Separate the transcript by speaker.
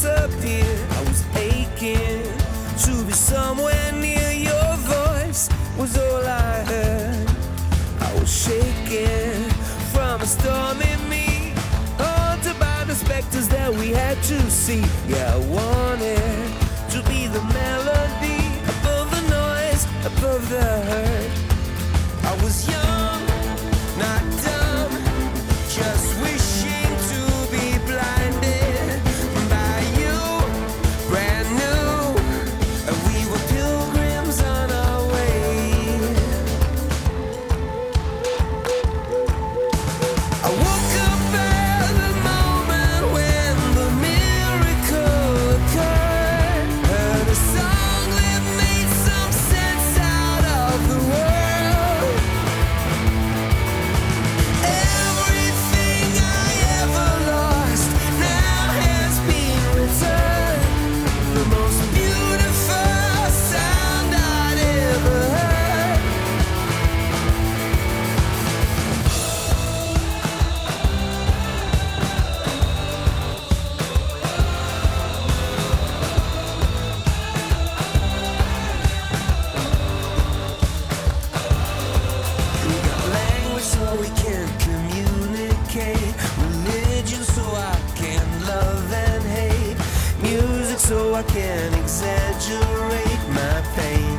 Speaker 1: disappeared. I was aching to be somewhere near your voice, was all I heard. I was shaking from a storm in me, haunted by the specters that we had to see. Yeah, I wanted to be the melody above the noise, above the hurt. I was young, not dumb, just wishing to be blinded by you, brand new, and we were pilgrims on our way. I woke up at the moment when the miracle occurred, heard a song that made some sense out of the world. Everything I ever lost now has been returned. The most beautiful sound I'd ever heard. We got language so we can communicate, religion so I can love and hate, music so I can exaggerate my pain.